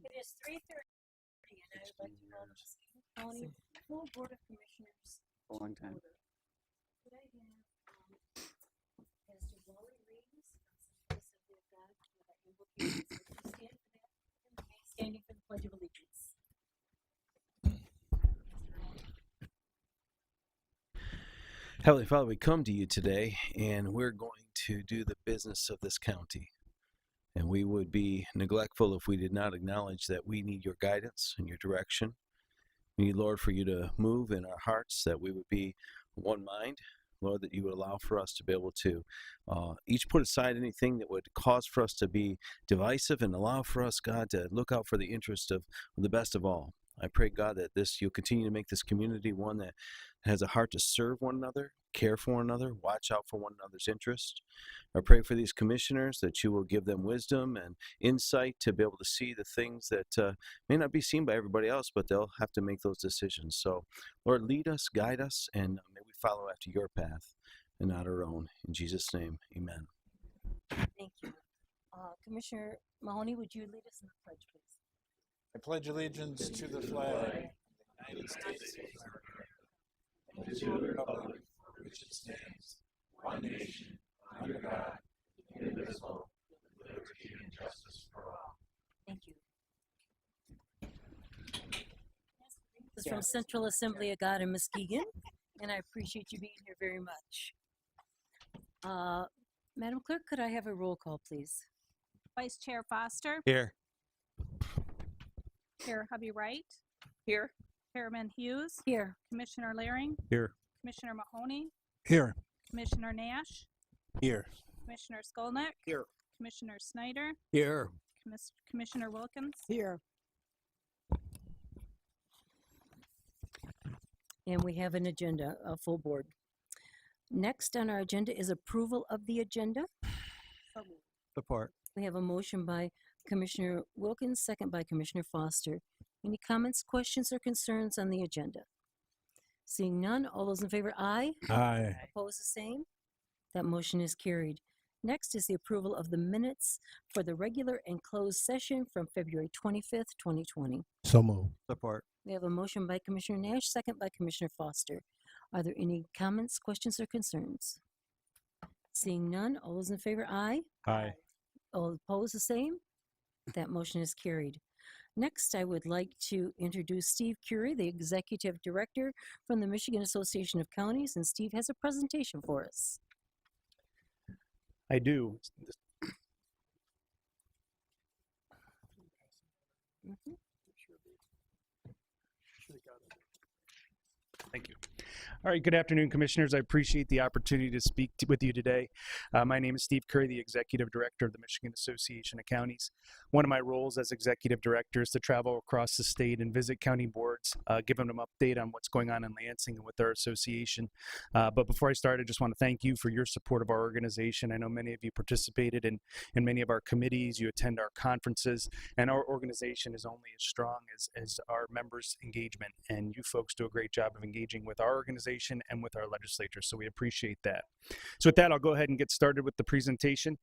It is 3:30, and I would like to call the Muskegon County Full Board of Commissioners. A long time. Could I have Pastor Wally Reeves, Assembly of God, for that invocation? Would you stand for that? And remain standing for the Pledge of Allegiance. Heavenly Father, we come to you today, and we're going to do the business of this county. And we would be neglectful if we did not acknowledge that we need your guidance and your direction. We need, Lord, for you to move in our hearts, that we would be one mind. Lord, that you would allow for us to be able to each put aside anything that would cause for us to be divisive, and allow for us, God, to look out for the interest of the best of all. I pray, God, that you'll continue to make this community one that has a heart to serve one another, care for one another, watch out for one another's interest. I pray for these commissioners that you will give them wisdom and insight to be able to see the things that may not be seen by everybody else, but they'll have to make those decisions. So, Lord, lead us, guide us, and may we follow after your path and not our own. In Jesus' name, amen. Thank you. Commissioner Mahoney, would you lead us in the pledge, please? I pledge allegiance to the flag of the United States of America and to the republic for which it stands, one nation, under God, indivisible, with liberty and justice for all. Thank you. This is from Central Assembly of God in Muskegon, and I appreciate you being here very much. Madam Clerk, could I have a roll call, please? Vice Chair Foster. Here. Chair Hubby Wright. Here. Chairman Hughes. Here. Commissioner Laring. Here. Commissioner Mahoney. Here. Commissioner Nash. Here. Commissioner Skolnick. Here. Commissioner Snyder. Here. Commissioner Wilkins. Here. And we have an agenda, a full board. Next on our agenda is approval of the agenda. Support. We have a motion by Commissioner Wilkins, second by Commissioner Foster. Any comments, questions, or concerns on the agenda? Seeing none, all those in favor, aye. Aye. Opposed, the same. That motion is carried. Next is the approval of the minutes for the regular and closed session from February 25th, 2020. So moved. Support. We have a motion by Commissioner Nash, second by Commissioner Foster. Are there any comments, questions, or concerns? Seeing none, all those in favor, aye. Aye. All opposed, the same. That motion is carried. Next, I would like to introduce Steve Curie, the Executive Director from the Michigan Association of Counties, and Steve has a presentation for us. I do. Thank you. All right, good afternoon, Commissioners. I appreciate the opportunity to speak with you today. My name is Steve Curry, the Executive Director of the Michigan Association of Counties. One of my roles as Executive Director is to travel across the state and visit county boards, give them an update on what's going on in Lansing and with our association. But before I start, I just want to thank you for your support of our organization. I know many of you participated in many of our committees, you attend our conferences, and our organization is only as strong as our members' engagement. And you folks do a great job of engaging with our organization and with our legislature, so we appreciate that. So with that, I'll go ahead and get started with the presentation.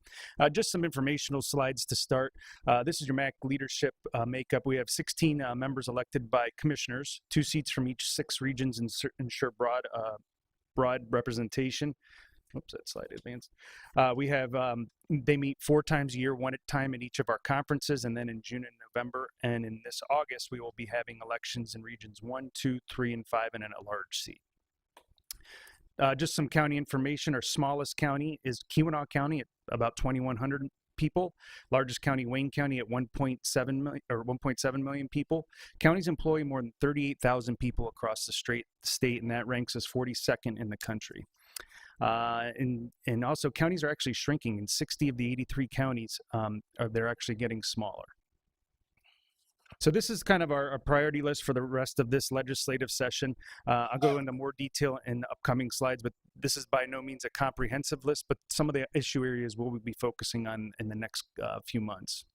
Just some informational slides to start. This is your MAC leadership makeup. We have 16 members elected by commissioners, 2 seats from each 6 regions, and ensure broad representation. Oops, that slide advanced. We have, they meet 4 times a year, 1 time at each of our conferences, and then in June and November, and in this August, we will be having elections in regions 1, 2, 3, and 5, and in a large seat. Just some county information. Our smallest county is Keweenaw County at about 2,100 people. Largest county, Wayne County, at 1.7 million people. Counties employ more than 38,000 people across the state, and that ranks us 42nd in the country. And also counties are actually shrinking. In 60 of the 83 counties, they're actually getting smaller. So this is kind of our priority list for the rest of this legislative session. I'll go into more detail in the upcoming slides, but this is by no means a comprehensive list, but some of the issue areas we'll be focusing on in the next few months.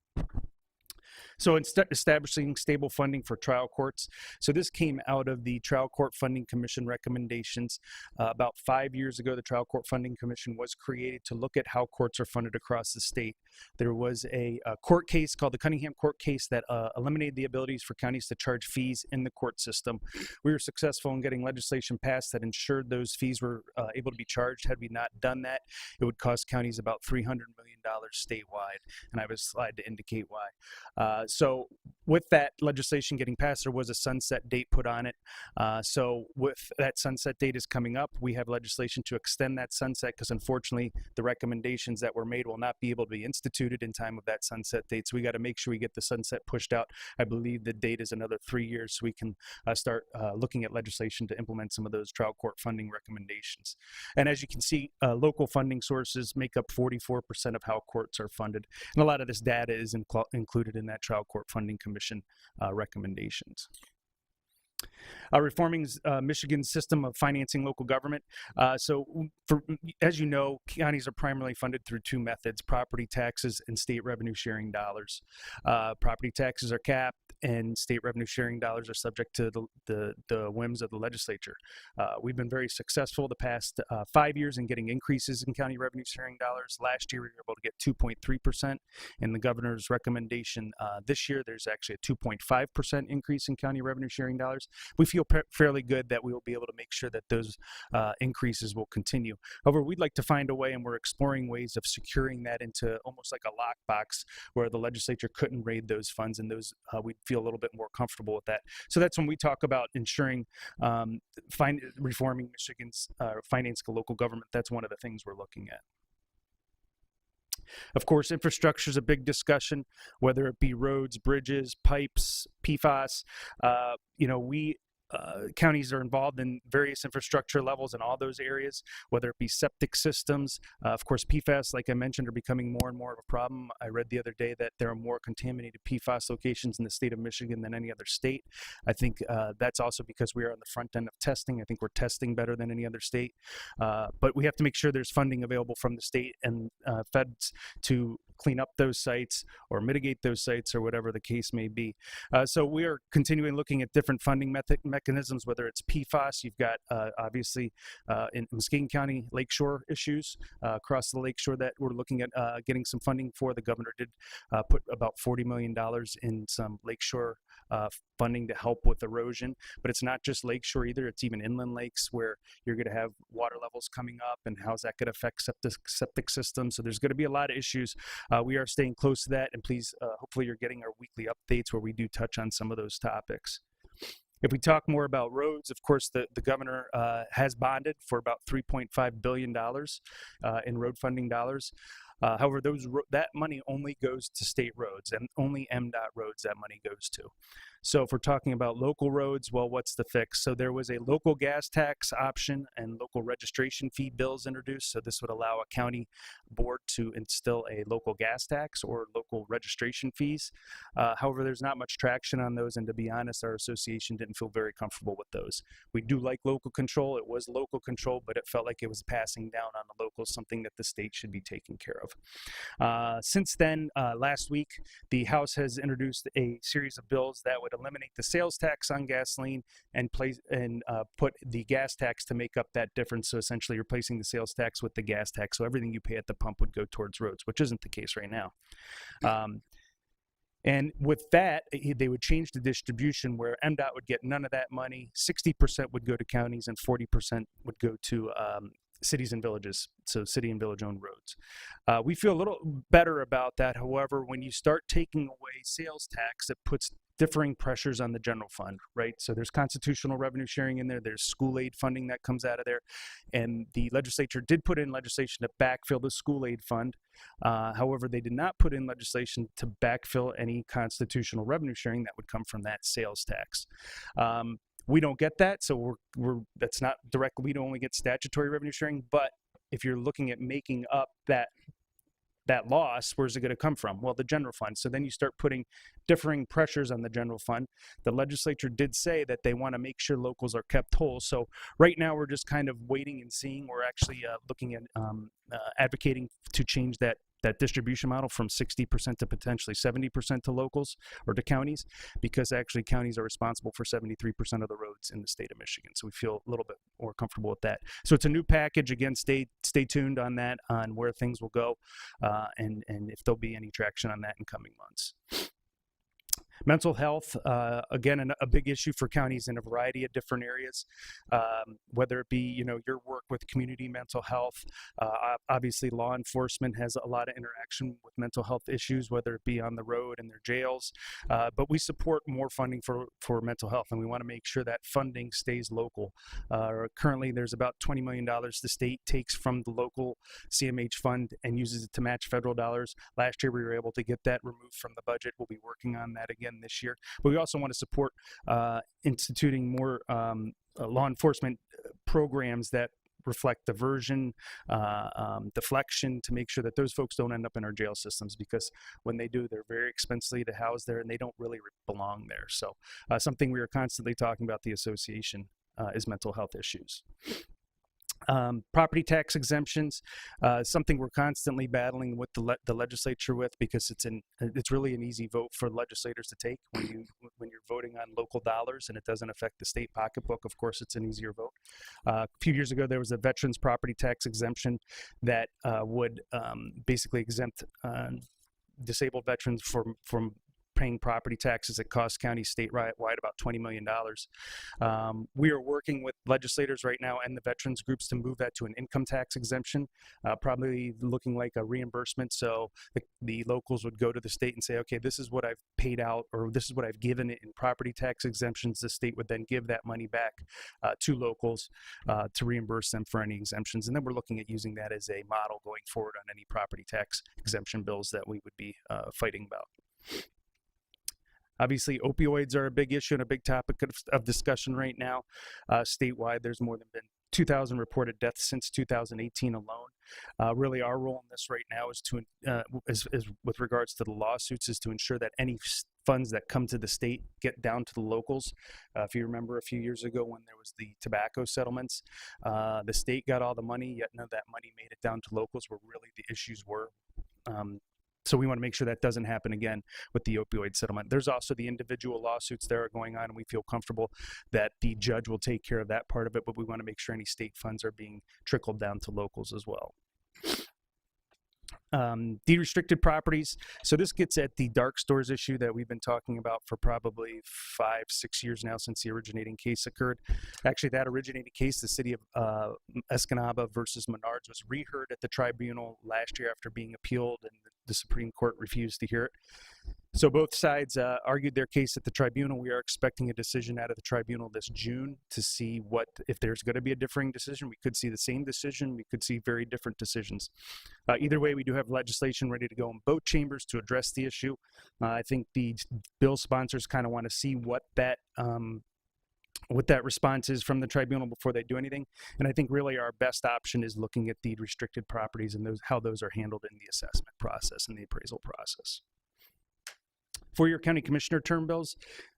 So instead establishing stable funding for trial courts. So this came out of the Trial Court Funding Commission recommendations. About 5 years ago, the Trial Court Funding Commission was created to look at how courts are funded across the state. There was a court case called the Cunningham Court case that eliminated the abilities for counties to charge fees in the court system. We were successful in getting legislation passed that ensured those fees were able to be charged. Had we not done that, it would cost counties about $300 million statewide, and I have a slide to indicate why. So with that legislation getting passed, there was a sunset date put on it. So with that sunset date is coming up, we have legislation to extend that sunset because unfortunately the recommendations that were made will not be able to be instituted in time of that sunset date. So we got to make sure we get the sunset pushed out. I believe the date is another 3 years so we can start looking at legislation to implement some of those trial court funding recommendations. And as you can see, local funding sources make up 44% of how courts are funded. And a lot of this data is included in that Trial Court Funding Commission recommendations. Reforming Michigan's system of financing local government. As you know, counties are primarily funded through two methods: property taxes and state revenue sharing dollars. Property taxes are capped, and state revenue sharing dollars are subject to the whims of the legislature. We've been very successful the past 5 years in getting increases in county revenue sharing dollars. Last year, we were able to get 2.3%. In the governor's recommendation this year, there's actually a 2.5% increase in county revenue sharing dollars. We feel fairly good that we will be able to make sure that those increases will continue. However, we'd like to find a way, and we're exploring ways of securing that into almost like a lockbox where the legislature couldn't raid those funds, and those we'd feel a little bit more comfortable with that. So that's when we talk about ensuring reforming Michigan's finance to local government. That's one of the things we're looking at. Of course, infrastructure is a big discussion, whether it be roads, bridges, pipes, PFAS. Counties are involved in various infrastructure levels in all those areas, whether it be septic systems. Of course, PFAS, like I mentioned, are becoming more and more of a problem. I read the other day that there are more contaminated PFAS locations in the state of Michigan than any other state. I think that's also because we are on the front end of testing. I think we're testing better than any other state. But we have to make sure there's funding available from the state and feds to clean up those sites or mitigate those sites or whatever the case may be. So we are continuing looking at different funding mechanisms, whether it's PFAS. You've got obviously in Muskegon County lakeshore issues across the lakeshore that we're looking at getting some funding for. The governor did put about $40 million in some lakeshore funding to help with erosion, but it's not just lakeshore either. It's even inland lakes where you're going to have water levels coming up, and how's that going to affect septic systems. So there's going to be a lot of issues. We are staying close to that, and please, hopefully you're getting our weekly updates where we do touch on some of those topics. If we talk more about roads, of course, the governor has bonded for about $3.5 billion in road funding dollars. However, that money only goes to state roads, and only MDOT roads that money goes to. So if we're talking about local roads, well, what's the fix? So there was a local gas tax option and local registration fee bills introduced. So this would allow a county board to instill a local gas tax or local registration fees. However, there's not much traction on those, and to be honest, our association didn't feel very comfortable with those. We do like local control. It was local control, but it felt like it was passing down on the locals, something that the state should be taking care of. Since then, last week, the House has introduced a series of bills that would eliminate the sales tax on gasoline and put the gas tax to make up that difference. So essentially replacing the sales tax with the gas tax. So everything you pay at the pump would go towards roads, which isn't the case right now. And with that, they would change the distribution where MDOT would get none of that money. 60% would go to counties and 40% would go to cities and villages, so city and village owned roads. We feel a little better about that. However, when you start taking away sales tax, it puts differing pressures on the general fund, right? So there's constitutional revenue sharing in there. There's school aid funding that comes out of there. And the legislature did put in legislation to backfill the school aid fund. However, they did not put in legislation to backfill any constitutional revenue sharing that would come from that sales tax. We don't get that, so that's not direct. We don't only get statutory revenue sharing, but if you're looking at making up that loss, where's it going to come from? Well, the general fund. So then you start putting differing pressures on the general fund. The legislature did say that they want to make sure locals are kept whole. So right now we're just kind of waiting and seeing. We're actually looking at advocating to change that that distribution model from 60% to potentially 70% to locals or to counties, because actually counties are responsible for 73% of the roads in the state of Michigan. So we feel a little bit more comfortable with that. So it's a new package. Again, stay tuned on that, on where things will go, and if there'll be any traction on that in coming months. Mental health, again, a big issue for counties in a variety of different areas, whether it be, your work with community mental health. Obviously, law enforcement has a lot of interaction with mental health issues, whether it be on the road in their jails. But we support more funding for mental health, and we want to make sure that funding stays local. Currently, there's about $20 million the state takes from the local CMH fund and uses it to match federal dollars. Last year, we were able to get that removed from the budget. We'll be working on that again this year. But we also want to support instituting more law enforcement programs that reflect diversion, deflection, to make sure that those folks don't end up in our jail systems, because when they do, they're very expensively to house there and they don't really belong there. So something we are constantly talking about the association is mental health issues. Property tax exemptions, something we're constantly battling with the legislature with, because it's really an easy vote for legislators to take when you're voting on local dollars and it doesn't affect the state pocketbook. Of course, it's an easier vote. A few years ago, there was a veterans property tax exemption that would basically exempt disabled veterans from paying property taxes. It costs counties statewide about $20 million. We are working with legislators right now and the veterans groups to move that to an income tax exemption, probably looking like a reimbursement. So the locals would go to the state and say, okay, this is what I've paid out, or this is what I've given in property tax exemptions. The state would then give that money back to locals to reimburse them for any exemptions. And then we're looking at using that as a model going forward on any property tax exemption bills that we would be fighting about. Obviously, opioids are a big issue and a big topic of discussion right now. Statewide, there's more than been 2,000 reported deaths since 2018 alone. Really, our role in this right now is with regards to the lawsuits, is to ensure that any funds that come to the state get down to the locals. If you remember a few years ago when there was the tobacco settlements, the state got all the money, yet none of that money made it down to locals where really the issues were. So we want to make sure that doesn't happen again with the opioid settlement. There's also the individual lawsuits that are going on, and we feel comfortable that the judge will take care of that part of it, but we want to make sure any state funds are being trickled down to locals as well. De-restricted properties. So this gets at the dark stores issue that we've been talking about for probably 5-6 years now, since the originating case occurred. Actually, that originating case, the city of Escanaba versus Menards, was reheard at the tribunal last year after being appealed, and the Supreme Court refused to hear it. So both sides argued their case at the tribunal. We are expecting a decision out of the tribunal this June to see if there's going to be a differing decision. We could see the same decision. We could see very different decisions. Either way, we do have legislation ready to go in both chambers to address the issue. I think the bill sponsors kind of want to see what that response is from the tribunal before they do anything. And I think really our best option is looking at the restricted properties and how those are handled in the assessment process and the appraisal process. For your county commissioner term bills,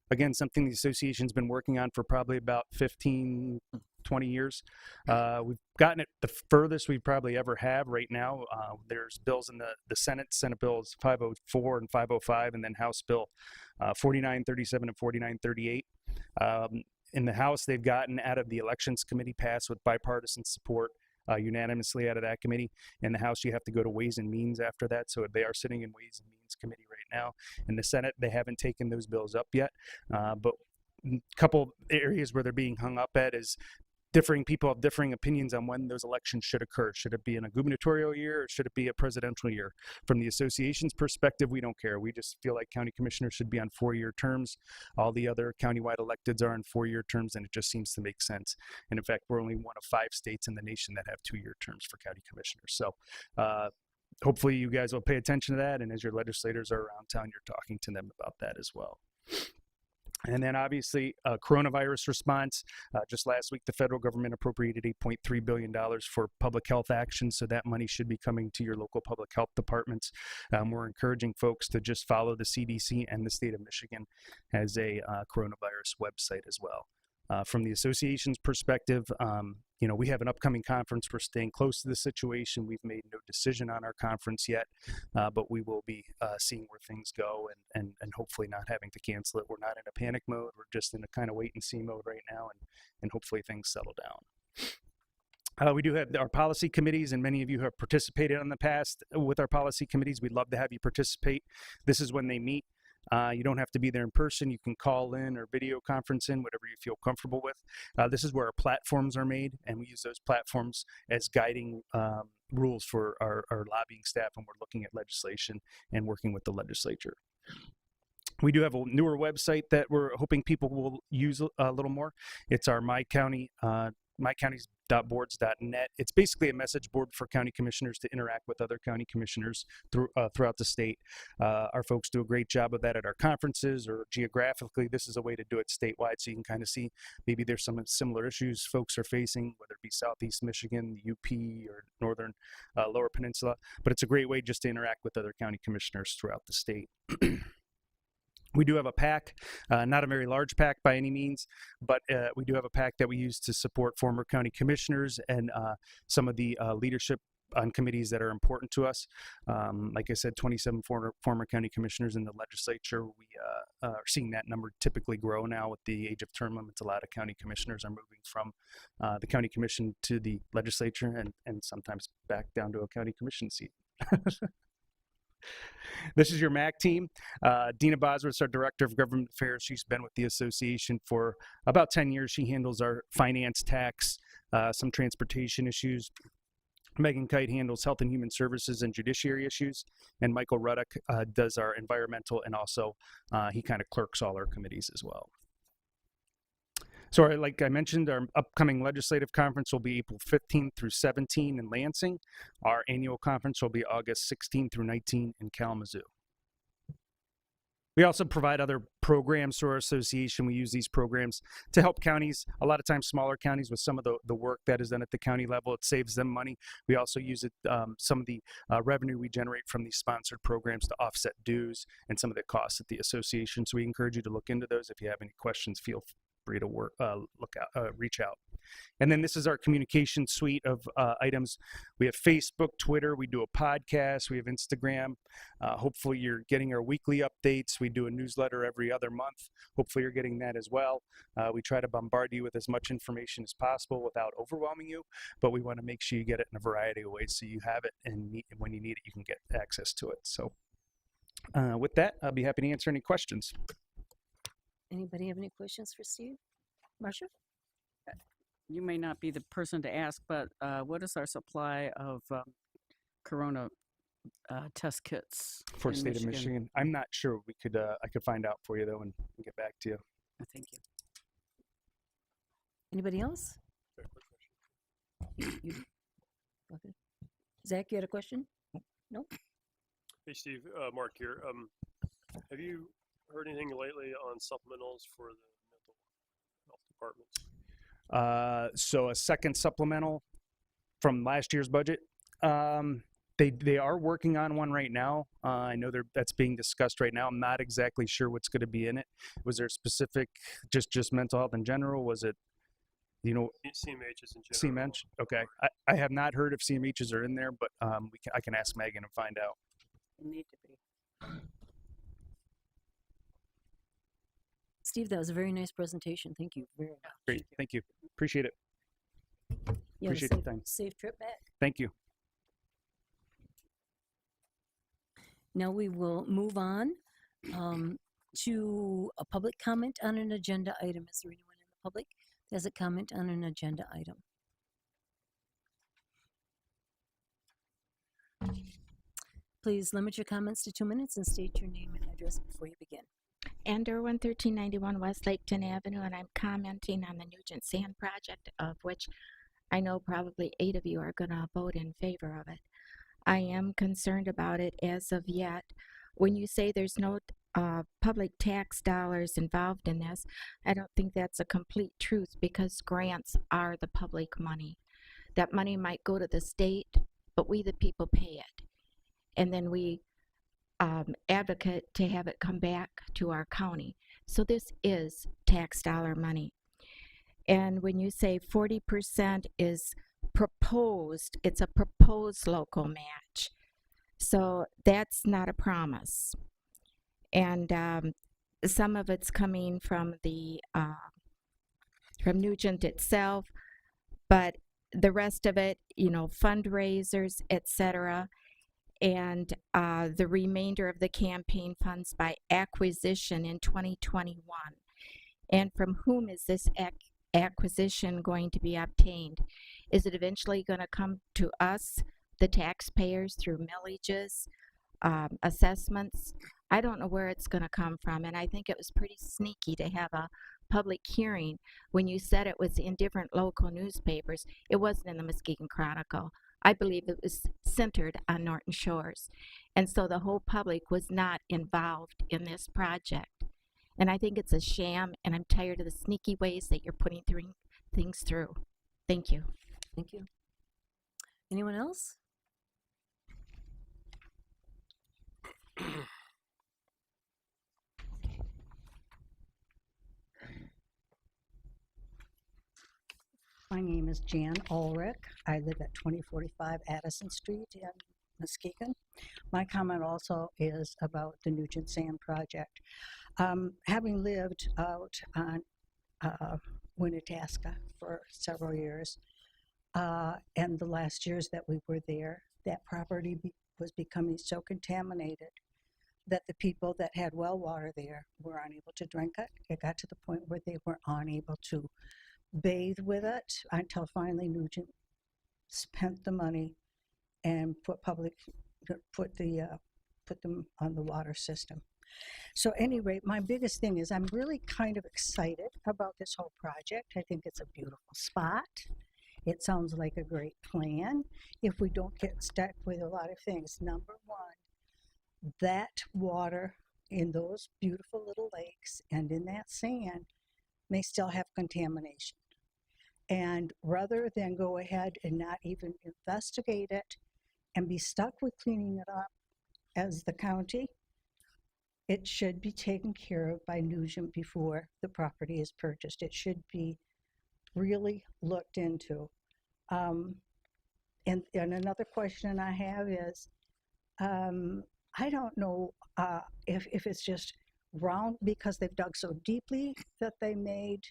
again, something the association's been working on for probably about 15, 20 years. We've gotten it the furthest we probably ever have right now. There's bills in the Senate. Senate bills 504 and 505, and then House Bill 4937 and 4938. In the House, they've gotten out of the Elections Committee passed with bipartisan support unanimously out of that committee. In the House, you have to go to Ways and Means after that. So they are sitting in Ways and Means Committee right now. In the Senate, they haven't taken those bills up yet. But a couple areas where they're being hung up at is people have differing opinions on when those elections should occur. Should it be in a gubernatorial year or should it be a presidential year? From the association's perspective, we don't care. We just feel like county commissioners should be on 4-year terms. All the other countywide electeds are on 4-year terms, and it just seems to make sense. And in fact, we're only one of 5 states in the nation that have 2-year terms for county commissioners. So hopefully you guys will pay attention to that, and as your legislators are around town, you're talking to them about that as well. And then obviously coronavirus response. Just last week, the federal government appropriated $8.3 billion for public health action. So that money should be coming to your local public health departments. We're encouraging folks to just follow the CDC, and the state of Michigan has a coronavirus website as well. From the association's perspective, we have an upcoming conference. We're staying close to the situation. We've made no decision on our conference yet, but we will be seeing where things go and hopefully not having to cancel it. We're not in a panic mode. We're just in a kind of wait and see mode right now, and hopefully things settle down. We do have our policy committees, and many of you have participated in the past with our policy committees. We'd love to have you participate. This is when they meet. You don't have to be there in person. You can call in or video conference in, whatever you feel comfortable with. This is where our platforms are made, and we use those platforms as guiding rules for our lobbying staff when we're looking at legislation and working with the legislature. We do have a newer website that we're hoping people will use a little more. It's our mycounties.boards.net. It's basically a message board for county commissioners to interact with other county commissioners throughout the state. Our folks do a great job of that at our conferences, or geographically. This is a way to do it statewide, so you can kind of see maybe there's some similar issues folks are facing, whether it be Southeast Michigan, the UP, or Northern Lower Peninsula. But it's a great way just to interact with other county commissioners throughout the state. We do have a PAC, not a very large PAC by any means, but we do have a PAC that we use to support former county commissioners and some of the leadership on committees that are important to us. Like I said, 27 former county commissioners in the legislature. We are seeing that number typically grow now with the age of term limits. A lot of county commissioners are moving from the county commission to the legislature, and sometimes back down to a county commission seat. This is your MAC team. Dina Bosworth's our Director of Government Affairs. She's been with the association for about 10 years. She handles our finance, tax, some transportation issues. Megan Kite handles health and human services and judiciary issues. And Michael Ruddock does our environmental, and also he kind of clerks all our committees as well. So like I mentioned, our upcoming legislative conference will be April 15th through 17 in Lansing. Our annual conference will be August 16 through 19 in Kalamazoo. We also provide other programs through our association. We use these programs to help counties, a lot of times smaller counties, with some of the work that is done at the county level. It saves them money. We also use it, some of the revenue we generate from these sponsored programs to offset dues and some of the costs at the association. So we encourage you to look into those. If you have any questions, feel free to reach out. And then this is our communication suite of items. We have Facebook, Twitter, we do a podcast, we have Instagram. Hopefully you're getting our weekly updates. We do a newsletter every other month. Hopefully you're getting that as well. We try to bombard you with as much information as possible without overwhelming you, but we want to make sure you get it in a variety of ways so you have it, and when you need it, you can get access to it. So with that, I'll be happy to answer any questions. Anybody have any questions for Steve? Marcia? You may not be the person to ask, but what is our supply of corona test kits For in state of Michigan, I'm not sure. We could I could find out for you though and get back to you. Thank you. Anybody else? Okay. Zach, you had a question? No? Hey Steve, Mark here. Have you heard anything lately on supplementals for the mental health departments? So a second supplemental from last year's budget. They are working on one right now. I know that's being discussed right now. I'm not exactly sure what's going to be in it. Was there specific, just mental health in general? Was it, CMHs in general. CMH? Okay. I have not heard if CMHs are in there, but I can ask Megan and find out. They need to be. Steve, that was a very nice presentation. Thank you very much. Great. Thank you. Appreciate it. You have a Appreciate the time. safe trip back. Thank you. Now we will move on to a public comment on an agenda item. Is there anyone in the public that has a comment on an agenda item? Please limit your comments to 2 minutes and state your name and address before you begin. Ender 1391 West Laketon Avenue, and I'm commenting on the Nugent Sand Project, of which I know probably 8 of you are going to vote in favor of it. I am concerned about it as of yet. When you say there's no public tax dollars involved in this, I don't think that's a complete truth, because grants are the public money. That money might go to the state, but we the people pay it. And then we advocate to have it come back to our county. So this is tax dollar money. And when you say 40% is proposed, it's a proposed local match. So that's not a promise. And some of it's coming from from Nugent itself, but the rest of it, fundraisers, etc., and the remainder of the campaign funds by acquisition in 2021. And from whom is this acquisition going to be obtained? Is it eventually going to come to us, the taxpayers, through millages, assessments? I don't know where it's going to come from, and I think it was pretty sneaky to have a public hearing when you said it was in different local newspapers. It wasn't in the Muskegon Chronicle. I believe it was centered on Norton Shores, and so the whole public was not involved in this project. And I think it's a sham, and I'm tired of the sneaky ways that you're putting things through. Thank you. Thank you. Anyone else? My name is Jan Ulrich. I live at 2045 Addison Street in Muskegon. My comment also is about the Nugent Sand Project. Having lived out on Winnetasca for several years, and the last years that we were there, that property was becoming so contaminated that the people that had well water there were unable to drink it. It got to the point where they were unable to bathe with it until finally Nugent spent the money and put them on the water system. So anyway, my biggest thing is I'm really kind of excited about this whole project. I think it's a beautiful spot. It sounds like a great plan if we don't get stuck with a lot of things. Number one, that water in those beautiful little lakes and in that sand may still have contamination. And rather than go ahead and not even investigate it and be stuck with cleaning it up as the county, it should be taken care of by Nugent before the property is purchased. It should be really looked into. And another question I have is, I don't know if it's just round because they've dug so deeply that they made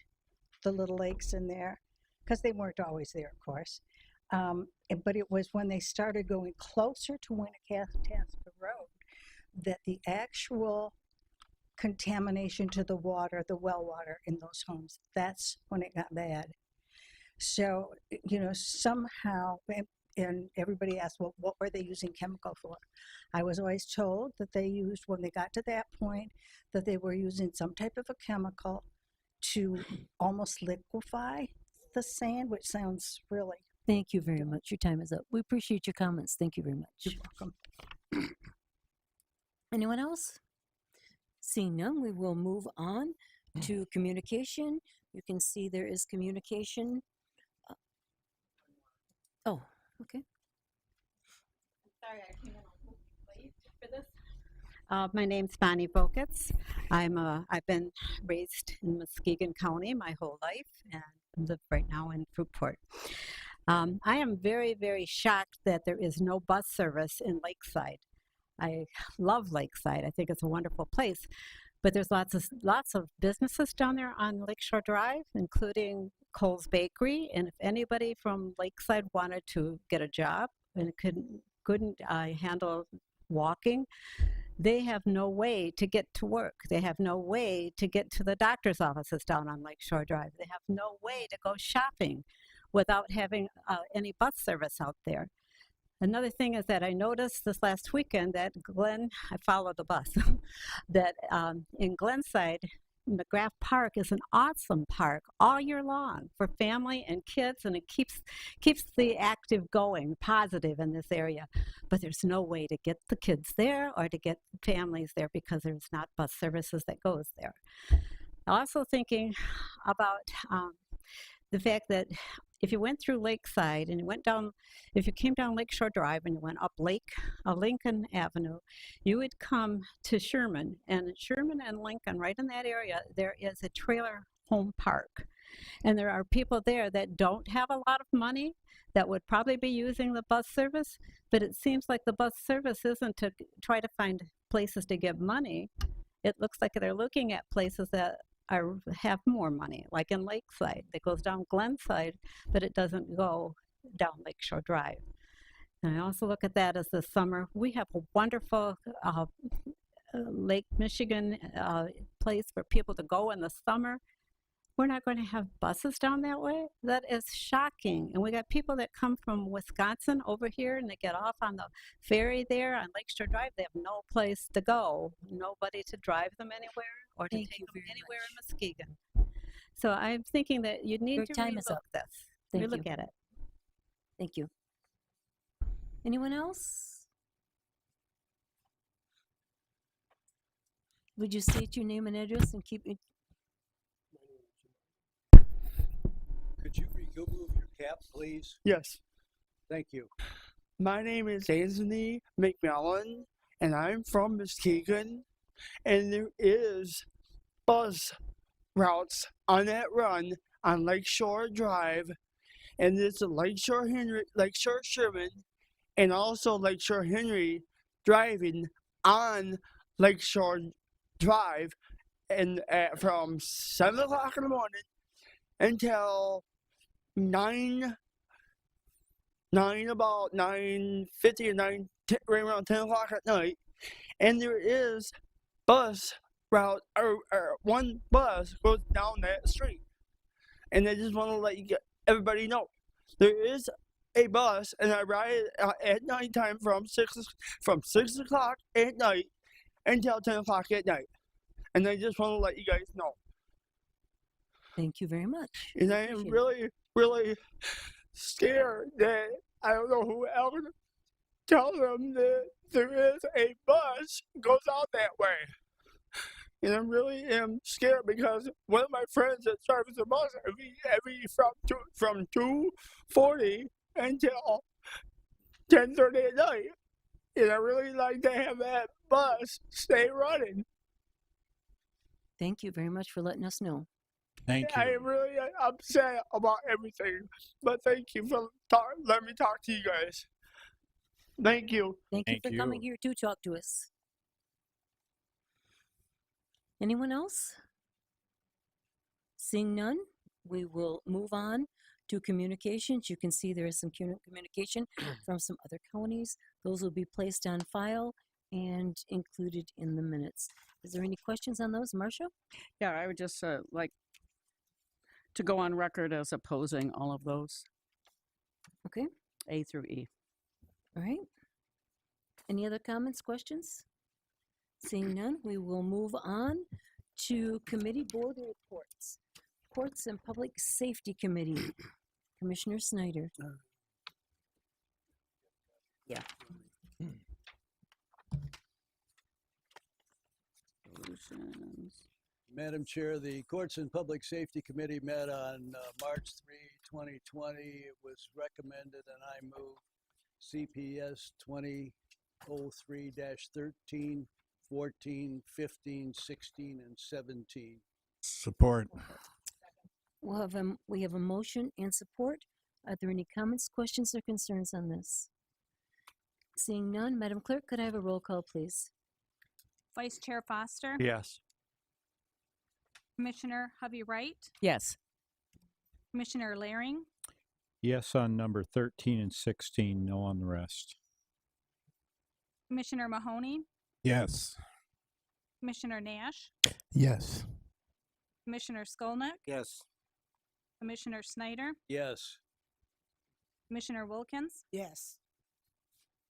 the little lakes in there, because they weren't always there, of course. But it was when they started going closer to Winnetasca Road that the actual contamination to the water, the well water in those homes, that's when it got bad. So, somehow, and everybody asked, well, what were they using chemical for? I was always told that they used, when they got to that point, that they were using some type of a chemical to almost liquefy the sand, which sounds really... Thank you very much. Your time is up. We appreciate your comments. Thank you very much. You're welcome. Anyone else? Seeing none, we will move on to communication. You can see there is communication. Oh, okay. Sorry, I came in a little late for this. My name's Bonnie Bokitz. I've been raised in Muskegon County my whole life and live right now in Fruitport. I am very, very shocked that there is no bus service in Lakeside. I love Lakeside. I think it's a wonderful place, but there's lots of businesses down there on Lakeshore Drive, including Cole's Bakery. And if anybody from Lakeside wanted to get a job and couldn't handle walking, they have no way to get to work. They have no way to get to the doctor's offices down on Lakeshore Drive. They have no way to go shopping without having any bus service out there. Another thing is that I noticed this last weekend that I followed the bus, that in Glenside, McGrath Park is an awesome park all year long for family and kids, and it keeps the active going, positive in this area. But there's no way to get the kids there or to get families there because there's not bus services that goes there. Also thinking about the fact that if you went through Lakeside and if you came down Lakeshore Drive and you went up Lincoln Avenue, you would come to Sherman. And Sherman and Lincoln, right in that area, there is a trailer home park. And there are people there that don't have a lot of money that would probably be using the bus service, but it seems like the bus service isn't to try to find places to give money. It looks like they're looking at places that have more money, like in Lakeside. It goes down Glenside, but it doesn't go down Lakeshore Drive. And I also look at that as the summer. We have a wonderful Lake Michigan place for people to go in the summer. We're not going to have buses down that way. That is shocking. And we got people that come from Wisconsin over here and they get off on the ferry there on Lakeshore Drive. They have no place to go, nobody to drive them anywhere or to Thank take you them very anywhere much. in Muskegon. So I'm thinking that you need Your to time is relook up. this. Thank Relook you. at it. Thank you. Anyone else? Would you state your name and address and keep it? Could you remove your cap, please? Yes. Thank you. My name is Anthony McMillan, and I'm from Muskegon, and there is bus routes on that run on Lakeshore Drive, and it's a Lakeshore Sherman, and also Lakeshore Henry driving on Lakeshore Drive, and from 7 o'clock in the morning until 9:50 or 9, right around 10 o'clock at night, and there is bus route or one bus goes down that street, and I just want to let everybody know there is a bus, and I ride at nighttime from 6 o'clock at night until 10 o'clock at night, and I just want to let you guys know. Thank you very much. And I am really scared that I don't know who else to tell them that there is a bus goes out that way. And I really am scared because one of my friends that drives the bus every from 2:40 until 10:30 at night. And I really like to have that bus stay running. Thank you very much for letting us know. Thank I you. am really upset about everything, but thank you for letting me talk to you guys. Thank you. Thank you Thank for coming you. here to talk to us. Anyone else? Seeing none, we will move on to communications. You can see there is some communication from some other counties. Those will be placed on file and included in the minutes. Is there any questions on those, Marcia? Yeah, I would just like to go on record as opposing all of those, Okay, A through E. all right. Any other comments, questions? Seeing none, we will move on to committee board reports. Courts and Public Safety Committee, Commissioner Snyder. Yeah. Resolutions. Madam Chair, the Courts and Public Safety Committee met on March 3, 2020. It was recommended, and I move CPS 2003-13, 14, 15, 16, and 17. Support. We have a motion and support. Are there any comments, questions, or concerns on this? Seeing none, Madam Clerk, could I have a roll call, please? Vice Chair Foster, Yes. Commissioner Hovey Wright, Yes. Commissioner Laring, Yes on number 13 and 16, no on the rest. Commissioner Mahoney, Yes. Commissioner Nash, Yes. Commissioner Skolnick, Yes. Commissioner Snyder, Yes. Commissioner Wilkins, Yes.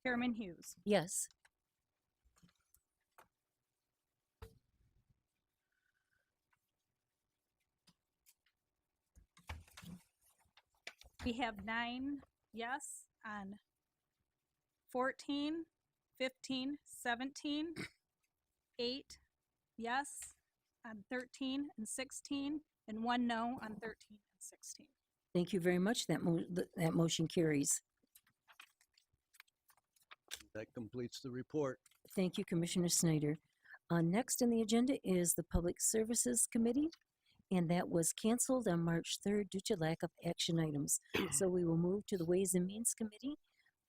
Chairman Hughes. Yes. We have 9 yes on 14, 15, 17, 8 yes on 13 and 16, and 1 no on 13 and 16. Thank you very much. That motion carries. That completes the report. Thank you, Commissioner Snyder. Next on the agenda is the Public Services Committee, and that was canceled on March 3rd due to lack of action items. So we will move to the Ways and Means Committee.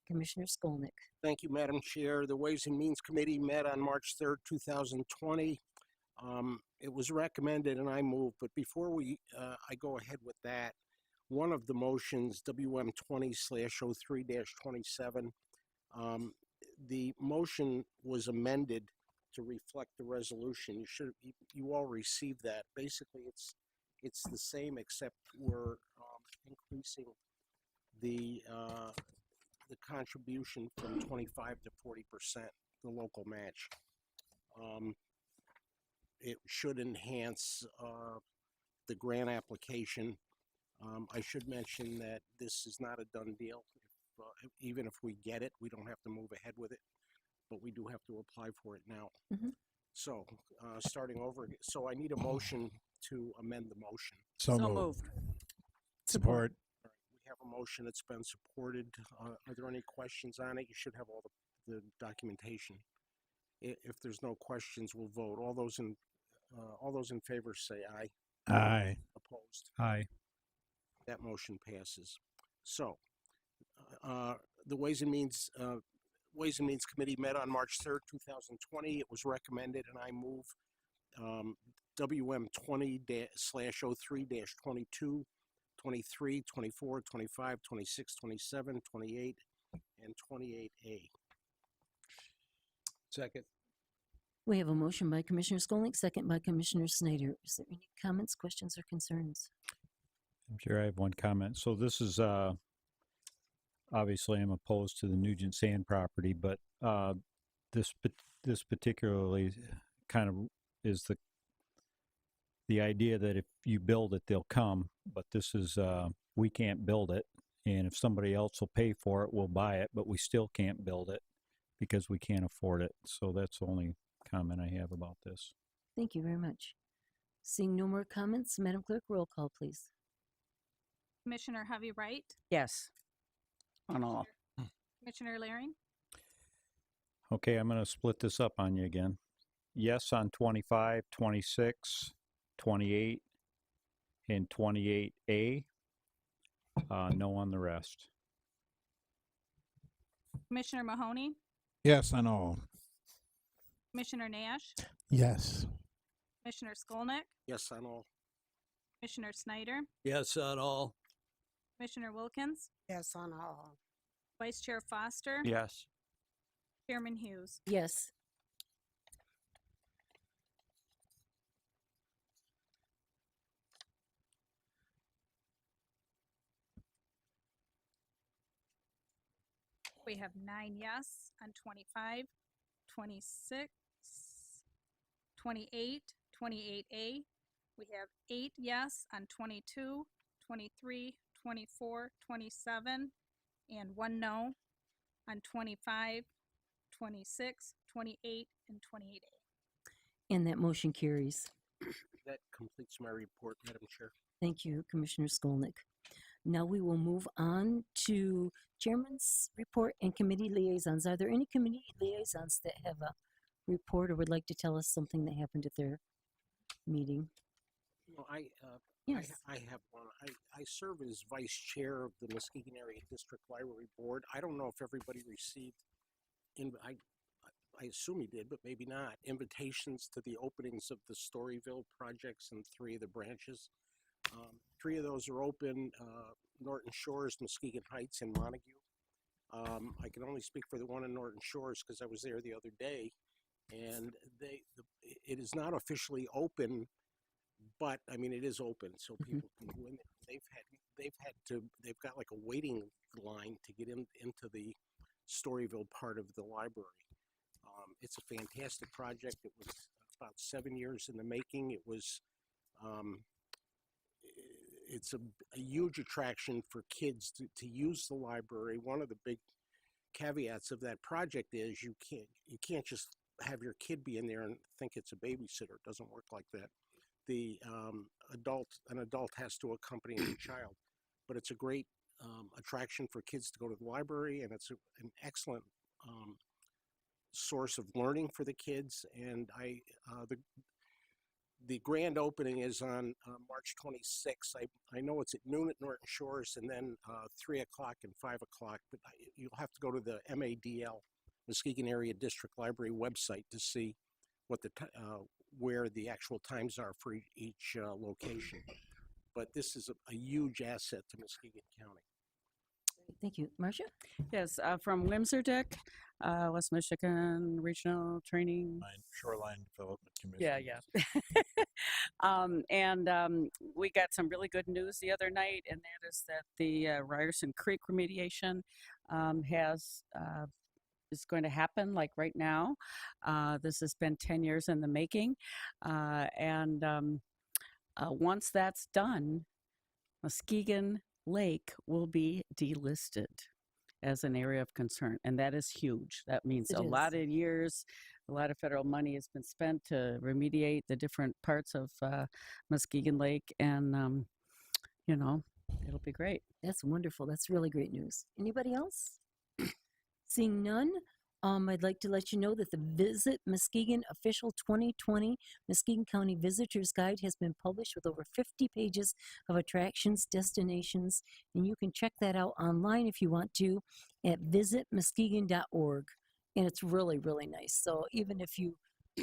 Commissioner Skolnick. Thank you, Madam Chair. The Ways and Means Committee met on March 3rd, 2020. It was recommended and I moved, but before I go ahead with that, one of the motions, WM 20/03-27, the motion was amended to reflect the resolution. You all received that. Basically, it's the same except we're increasing the contribution from 25 to 40%, the local match. It should enhance the grant application. I should mention that this is not a done deal. Even if we get it, we don't have to move ahead with it, but we do have to apply for it now. So, starting over, so I need a motion to amend the motion. So moved. Support. We have a motion that's been supported. Are there any questions on it? You should have all the documentation. If there's no questions, we'll vote. All those in favor say aye. Aye. Opposed? Aye. That motion passes. So, the Ways and Means Committee met on March 3rd, 2020. It was recommended, and I move WM 20/03-22, 23, 24, 25, 26, 27, 28, and 28A. Second. We have a motion by Commissioner Skolnick, second by Commissioner Snyder. Is there any comments, questions, or concerns? I'm sure I have one comment. So this is, obviously I'm opposed to the Nugent Sand property, but this particularly kind of is the idea that if you build it, they'll come, but this is, we can't build it. And if somebody else will pay for it, we'll buy it, but we still can't build it because we can't afford it. So that's the only comment I have about this. Thank you very much. Seeing no more comments, Madam Clerk, roll call, please. Commissioner Heavy Wright, Yes. On all. Commissioner Laring, Okay, I'm going to split this up on you again. Yes on 25, 26, 28, and 28A. No on the rest. Commissioner Mahoney, Yes on all. Commissioner Nash, Yes. Commissioner Skolnick, Yes on all. Commissioner Snyder, Yes on all. Commissioner Wilkins, Yes on all. Vice Chair Foster, Yes. Chairman Hughes. Yes. We have 9 yes on 25, 26, 28, 28A. We have 8 yes on 22, 23, 24, 27, and 1 no on 25, 26, 28, and 28A. And that motion carries. That completes my report, Madam Chair. Thank you, Commissioner Skolnick. Now we will move on to Chairman's report and committee liaisons. Are there any committee liaisons that have a report or would like to tell us something that happened at their meeting? Well, Yes. I have one. I serve as vice chair of the Muskegon Area District Library Board. I don't know if everybody received, I assume he did, but maybe not, invitations to the openings of the Storyville projects and 3 of the branches. 3 of those are open, Norton Shores, Muskegon Heights, and Montague. I can only speak for the one in Norton Shores because I was there the other day, and it is not officially open, but I mean it is open, so people can go in there. They've got like a waiting line to get into the Storyville part of the library. It's a fantastic project. It was about 7 years in the making. It was. It's a huge attraction for kids to use the library. One of the big caveats of that project is you can't just have your kid be in there and think it's a babysitter. It doesn't work like that. An adult has to accompany the child, but it's a great attraction for kids to go to the library, and it's an excellent source of learning for the kids. And The grand opening is on March 26th. I know it's at noon at Norton Shores and then 3 o'clock and 5 o'clock, but you'll have to go to the MADL, Muskegon Area District Library website to see what where the actual times are for each location. But this is a huge asset to Muskegon County. Thank you. Marcia? Yes, from Wimserdick, West Michigan Regional Training. Shoreline Development Commission. Yeah. We got some really good news the other night, and that is that the Ryerson Creek remediation is going to happen like right now. This has been 10 years in the making. Once that's done, Muskegon Lake will be delisted as an area of concern, and that is huge. That means a lot of years, a lot of federal money has been spent to remediate the different parts of Muskegon Lake, and it'll be great. That's wonderful. That's really great news. Anybody else? Seeing none, I'd like to let you know that the Visit Muskegon official 2020 Muskegon County Visitor's Guide has been published with over 50 pages of attractions, destinations, and you can check that out online if you want to at visitmuskegon.org. And it's really, really nice. So even if you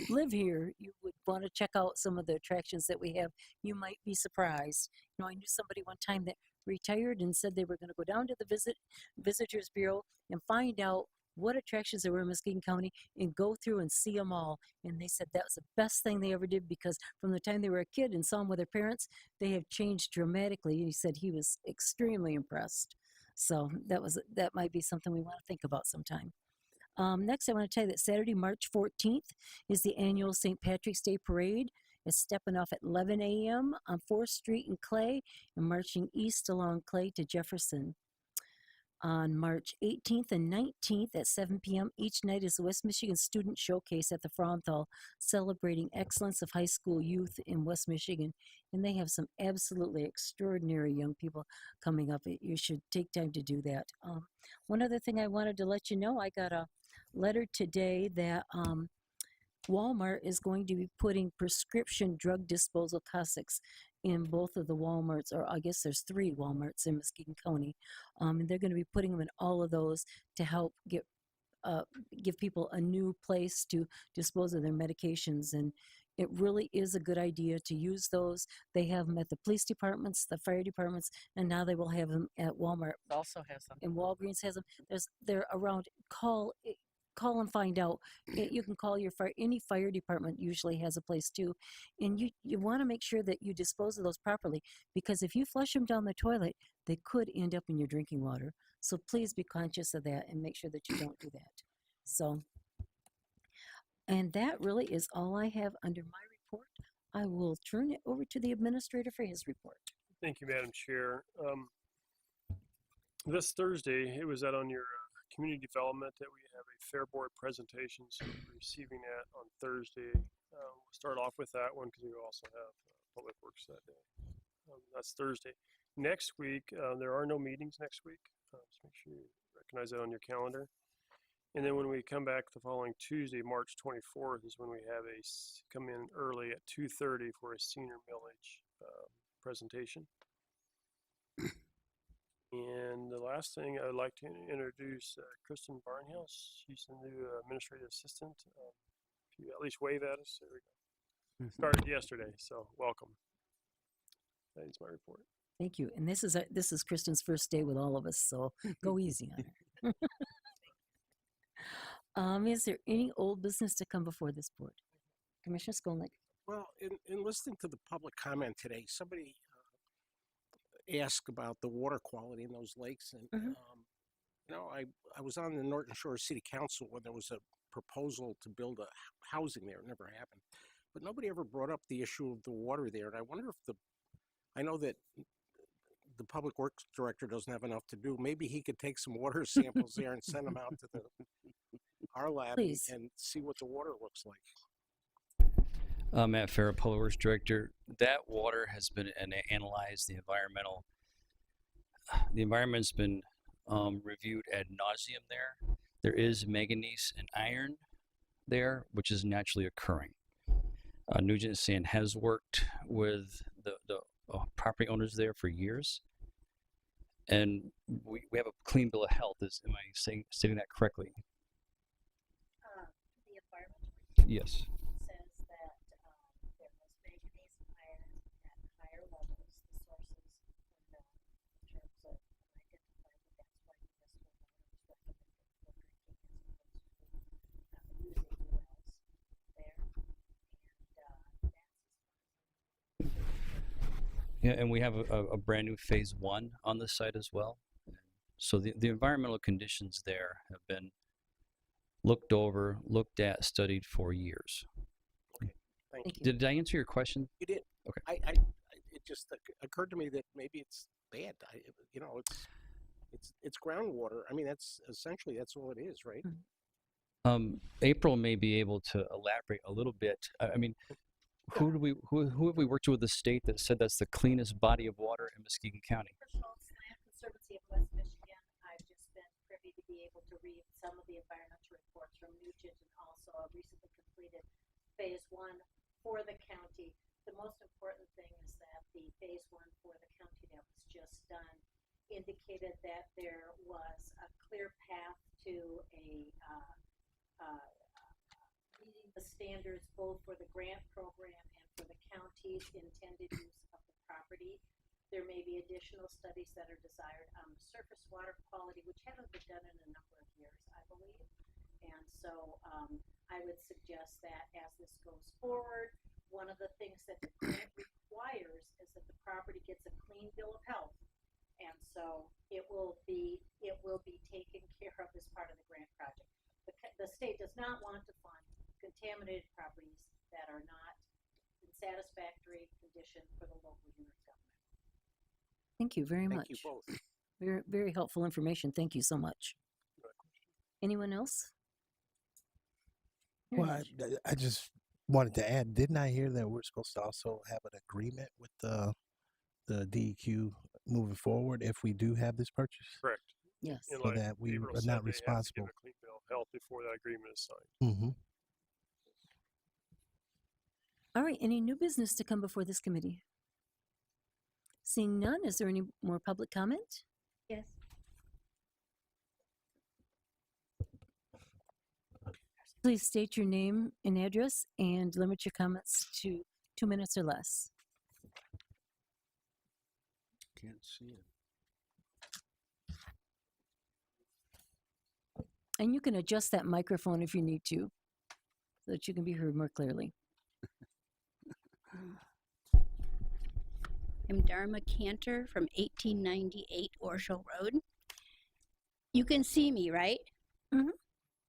live here, you would want to check out some of the attractions that we have. You might be surprised. I knew somebody one time that retired and said they were going to go down to the Visitors Bureau and find out what attractions there were in Muskegon County and go through and see them all. And they said that was the best thing they ever did, because from the time they were a kid and saw them with their parents, they have changed dramatically. He said he was extremely impressed. So that might be something we want to think about sometime. Next, I want to tell you that Saturday, March 14th is the annual St. Patrick's Day Parade. It's stepping off at 11 a.m. on 4th Street in Clay and marching east along Clay to Jefferson. On March 18th and 19th at 7 p.m. each night is the West Michigan Student Showcase at the Frauenthal, celebrating excellence of high school youth in West Michigan. And they have some absolutely extraordinary young people coming up. You should take time to do that. One other thing I wanted to let you know, I got a letter today that Walmart is going to be putting prescription drug disposal Cossacks in both of the Walmarts, or I guess there's 3 Walmarts in Muskegon County. And they're going to be putting them in all of those to help give people a new place to dispose of their medications. And it really is a good idea to use those. They have them at the police departments, the fire departments, and now they will have them at Walmart. Also has them. And Walgreens has them. They're around. Call and find out. You can call your any fire department usually has a place too. And you want to make sure that you dispose of those properly, because if you flush them down the toilet, they could end up in your drinking water. So please be conscious of that and make sure that you don't do that. So, and that really is all I have under my report. I will turn it over to the administrator for his report. Thank you, Madam Chair. This Thursday, it was out on your community development that we have a Fair Board presentation, so we're receiving that on Thursday. We'll start off with that one because we also have Public Works that day. That's Thursday. Next week, there are no meetings next week. Just make sure you recognize that on your calendar. And then when we come back the following Tuesday, March 24th, is when we have come in early at 2:30 for a senior millage presentation. And the last thing I'd like to introduce Kristen Barnhouse. She's the new administrative assistant. If you at least wave at us, there we go. Started yesterday, so welcome. That is my report. Thank you. And this is Kristen's first day with all of us, so go easy on her. Is there any old business to come before this board? Commissioner Skolnick. Well, in listening to the public comment today, somebody asked about the water quality in those lakes, and I was on the Norton Shores City Council when there was a proposal to build a housing there. It never happened, but nobody ever brought up the issue of the water there. And I wonder if I know that the Public Works Director doesn't have enough to do. Maybe he could take some water samples there and send them out to our lab and see what the water looks like. Matt Farrah, Public Works Director. That water has been analyzed. The environment's been reviewed ad nauseum there. There is manganese and iron there, which is naturally occurring. Nugent Sand has worked with the property owners there for years. And we have a clean bill of health. Am I stating that correctly? The environmental Yes. says that there was manganese and iron at higher levels. The sources were known in terms of identifying that's why municipal water was recommended for drinking as opposed to using wells there. Yeah, and we have a brand new phase 1 on the site as well. So the environmental conditions there have been looked over, looked at, studied for years. Thank you. Did I answer your question? You did. Okay. It just occurred to me that maybe it's bad. It's groundwater. I mean, that's all it is, right? April may be able to elaborate a little bit. I mean, who have we worked with the state that said that's the cleanest body of water in Muskegon County? Land Conservancy of West Michigan. I've just been privy to be able to read some of the environmental reports from Nugent and also a recently completed phase 1 for the county. The most important thing is that the phase 1 for the county that was just done indicated that there was a clear path to a meeting the standards both for the grant program and for the county's intended use of the property. There may be additional studies that are desired on the surface water quality, which haven't been done in a number of years, I believe. And so I would suggest that as this goes forward, one of the things that the grant requires is that the property gets a clean bill of health. And so it will be taken care of as part of the grant project. The state does not want to fund contaminated properties that are not in satisfactory condition for the local unit of government. Thank you very much. Thank you both. Very, very helpful information. Thank you so much. Anyone else? Well, I just wanted to add, didn't I hear that we're supposed to also have an agreement with the DEQ moving forward if we do have this purchase? Correct. Yes. And So like that we April are said, not they have to give responsible. a clean bill of health before that agreement is signed. Mm-hmm. All right. Any new business to come before this committee? Seeing none, is there any more public comment? Yes. Please state your name and address and limit your comments to 2 minutes or less. Can't see it. And you can adjust that microphone if you need to, so that you can be heard more clearly. I'm Dharma Cantor from 1898 Orshel Road. You can see me, right? Mhm.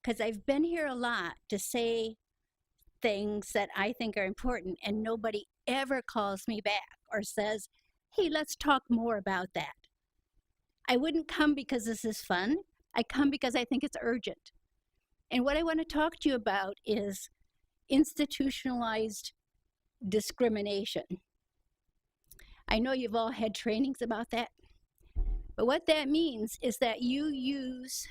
Because I've been here a lot to say things that I think are important, and nobody ever calls me back or says, hey, let's talk more about that. I wouldn't come because this is fun. I come because I think it's urgent. And what I want to talk to you about is institutionalized discrimination. I know you've all had trainings about that, but what that means is that you use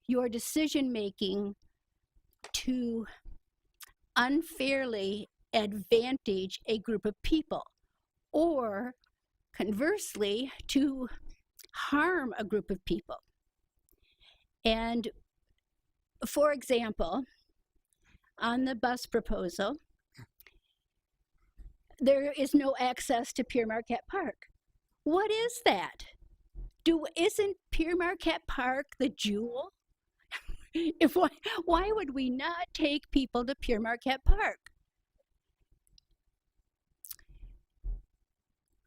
your decision making to unfairly advantage a group of people, or conversely, to harm a group of people. And for example, on the bus proposal, there is no access to Pierre Marquette Park. What is that? Isn't Pierre Marquette Park the jewel? Why would we not take people to Pierre Marquette Park?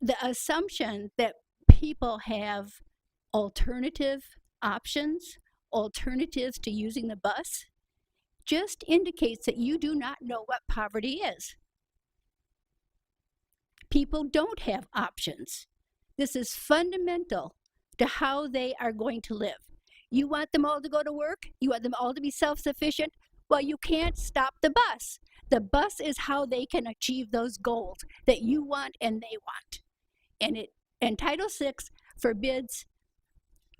The assumption that people have alternative options, alternatives to using the bus, just indicates that you do not know what poverty is. People don't have options. This is fundamental to how they are going to live. You want them all to go to work? You want them all to be self-sufficient? Well, you can't stop the bus. The bus is how they can achieve those goals that you want and they want. And Title VI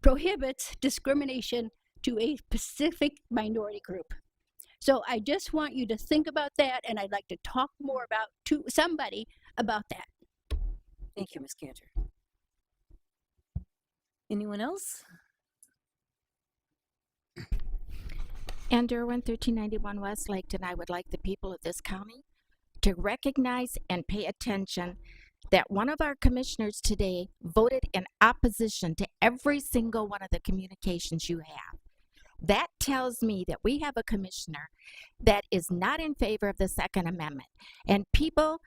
prohibits discrimination to a specific minority group. So I just want you to think about that, and I'd like to talk more about to somebody about that. Thank you, Ms. Cantor. Anyone else? And Derwin, 1391 West Lake, and I would like the people of this county to recognize and pay attention that one of our commissioners today voted in opposition to every single one of the communications you have. That tells me that we have a commissioner that is not in favor of the Second Amendment. And people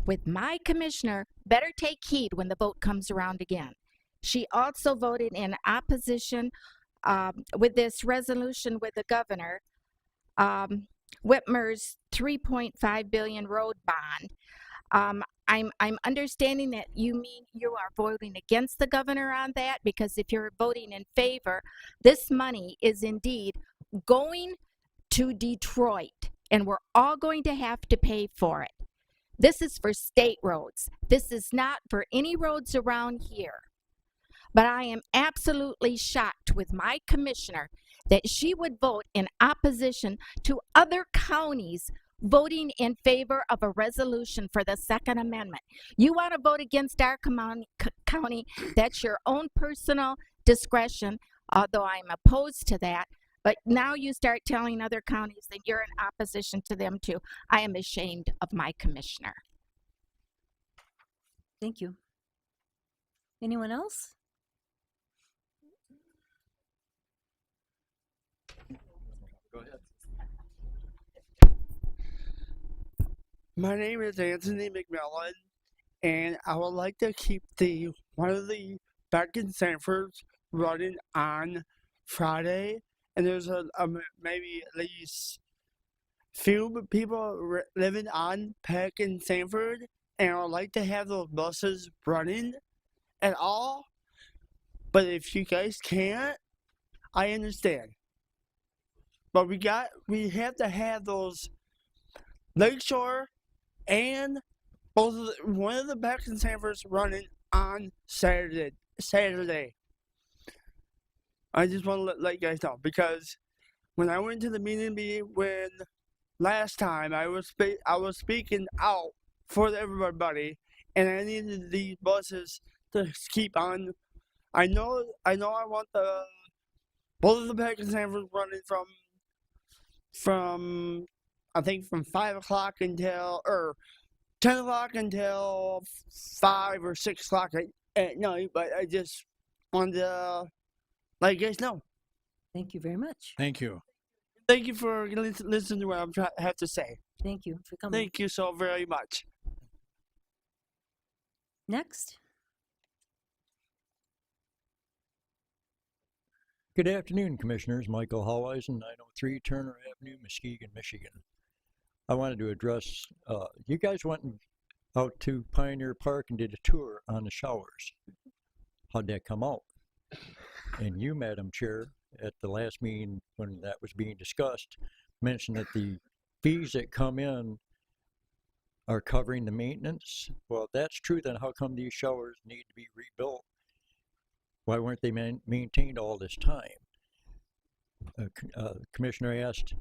with my commissioner better take heed when the vote comes around again. She also voted in opposition with this resolution with the governor, Whitmer's $3.5 billion road bond. I'm understanding that you mean you are voting against the governor on that, because if you're voting in favor, this money is indeed going to Detroit, and we're all going to have to pay for it. This is for state roads. This is not for any roads around here. But I am absolutely shocked with my commissioner that she would vote in opposition to other counties voting in favor of a resolution for the Second Amendment. You want to vote against our county, that's your own personal discretion, although I'm opposed to that. But now you start telling other counties that you're in opposition to them too. I am ashamed of my commissioner. Thank you. Anyone else? Go ahead. My name is Anthony McMillan, and I would like to keep one of the Beck and Sanfords running on Friday. And there's maybe at least few people living on Peck and Sanford, and I would like to have those buses running at all. But if you guys can't, I understand. But we have to have those Lakeshore and one of the Beck and Sanfords running on Saturday. I just want to let you guys know, because when I went to the meeting when last time I was speaking out for everybody, and I needed these buses to keep on. I know I want both of the Beck and Sanford running from I think from 5 o'clock until 10 o'clock until 5 or 6 o'clock at night. But I just wanted to let you guys know. Thank you very much. Thank you. Thank you for listening to what I have to say. Thank you for coming. Thank you so very much. Next. Good afternoon, Commissioners. Michael Howeisen, 903 Turner Avenue, Muskegon, Michigan. I wanted to address, you guys went out to Pioneer Park and did a tour on the showers. How'd that come out? And you, Madam Chair, at the last meeting when that was being discussed, mentioned that the fees that come in are covering the maintenance. Well, if that's true, then how come these showers need to be rebuilt? Why weren't they maintained all this time? Commissioner asked,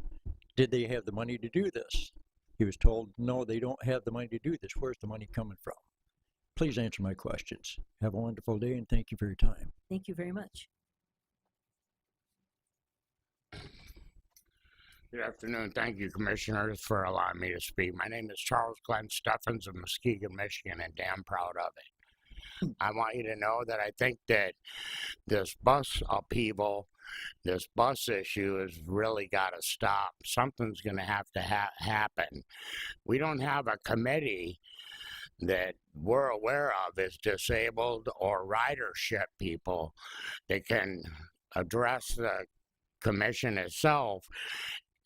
did they have the money to do this? He was told, no, they don't have the money to do this. Where's the money coming from? Please answer my questions. Have a wonderful day, and thank you for your time. Thank you very much. Good afternoon. Thank you, Commissioners, for allowing me to speak. My name is Charles Glenn Steffens of Muskegon, Michigan, and damn proud of it. I want you to know that I think that this bus upheaval, this bus issue has really got to stop. Something's going to have to happen. We don't have a committee that we're aware of as disabled or ridership people that can address the commission itself,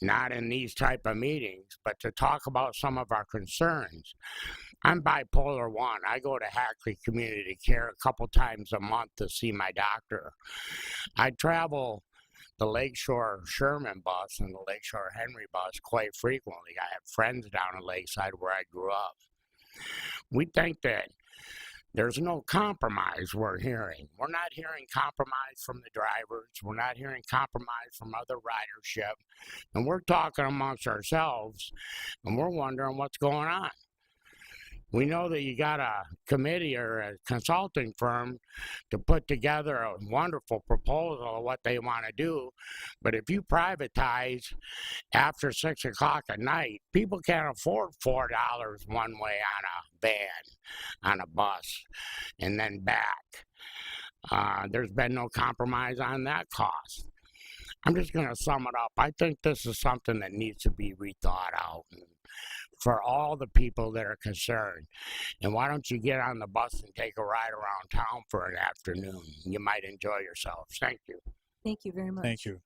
not in these type of meetings, but to talk about some of our concerns. I'm bipolar 1. I go to Hackley Community Care a couple times a month to see my doctor. I travel the Lakeshore Sherman bus and the Lakeshore Henry bus quite frequently. I have friends down in Lakeside where I grew up. We think that There's no compromise we're hearing. We're not hearing compromise from the drivers. We're not hearing compromise from other ridership. And we're talking amongst ourselves, and we're wondering what's going on. We know that you got a committee or a consulting firm to put together a wonderful proposal of what they want to do. But if you privatize after 6 o'clock at night, people can't afford $4 one way on a van, on a bus, and then back. There's been no compromise on that cost. I'm just going to sum it up. I think this is something that needs to be rethought out for all the people that are concerned. And why don't you get on the bus and take a ride around town for an afternoon? You might enjoy yourselves. Thank you. Thank you very much. Thank you.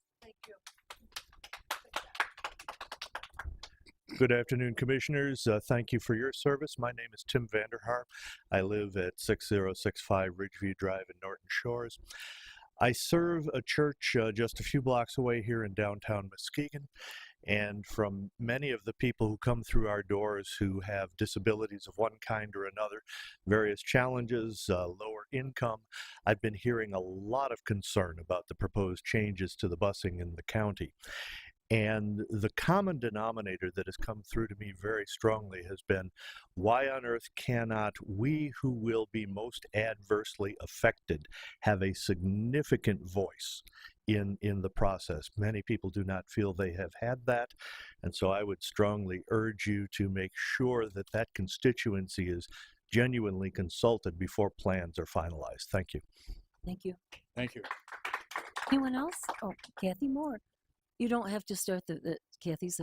Good afternoon, Commissioners. Thank you for your service. My name is Tim Vanderharp. I live at 6065 Ridgeview Drive in Norton Shores. I serve a church just a few blocks away here in downtown Muskegon. And from many of the people who come through our doors who have disabilities of one kind or another, various challenges, lower income, I've been hearing a lot of concern about the proposed changes to the busing in the county. And the common denominator that has come through to me very strongly has been, why on earth cannot we who will be most adversely affected have a significant voice in the process? Many people do not feel they have had that. And so I would strongly urge you to make sure that that constituency is genuinely consulted before plans are finalized. Thank you. Thank you. Thank you. Anyone else? Oh, Kathy Moore. You don't have to start the Kathy's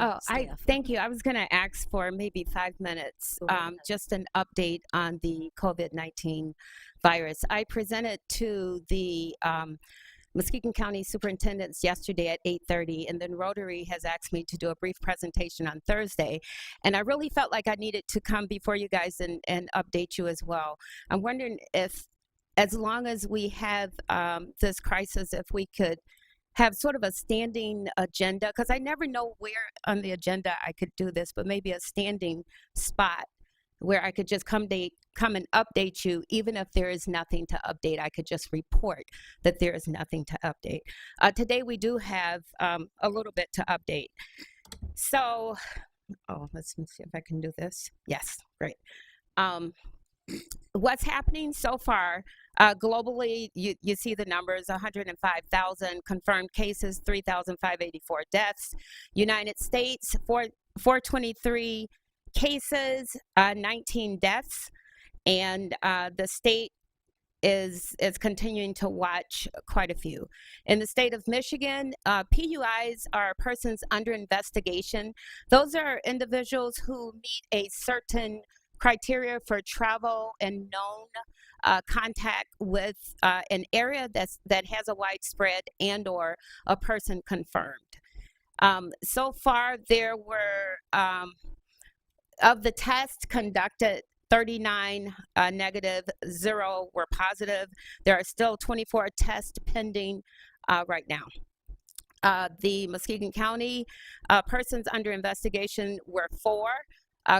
Thank you. I was going to ask for maybe 5 minutes, just an update on the COVID-19 virus. I presented to the Muskegon County Superintendents yesterday at 8:30, and then Rotary has asked me to do a brief presentation on Thursday. And I really felt like I needed to come before you guys and update you as well. I'm wondering if, as long as we have this crisis, if we could have sort of a standing agenda, because I never know where on the agenda I could do this, but maybe a standing spot where I could just come and update you, even if there is nothing to update. I could just report that there is nothing to update. Today we do have a little bit to update. So, let's see if I can do this. Yes, great. What's happening so far globally, you see the numbers: 105,000 confirmed cases, 3,584 deaths. United States, 423 cases, 19 deaths. And the state is continuing to watch quite a few. In the state of Michigan, PUIs are persons under investigation. Those are individuals who meet a certain criteria for travel and known contact with an area that has a widespread and or a person confirmed. So far, there were, of the tests conducted, 39 negative, 0 were positive. There are still 24 tests pending right now. The Muskegon County persons under investigation were 4.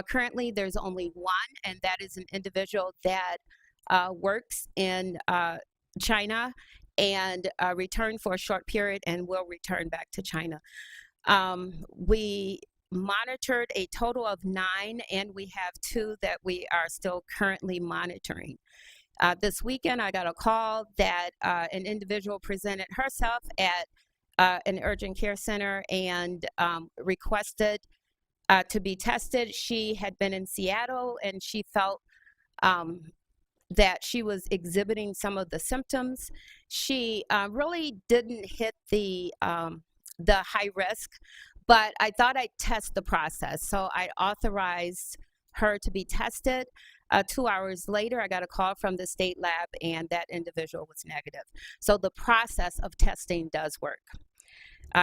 Currently, there's only 1, and that is an individual that works in China and returned for a short period and will return back to China. We monitored a total of 9, and we have 2 that we are still currently monitoring. This weekend, I got a call that an individual presented herself at an urgent care center and requested to be tested. She had been in Seattle, and she felt that she was exhibiting some of the symptoms. She really didn't hit the high risk, but I thought I'd test the process. So I authorized her to be tested. 2 hours later, I got a call from the state lab, and that individual was negative. So the process of testing does work.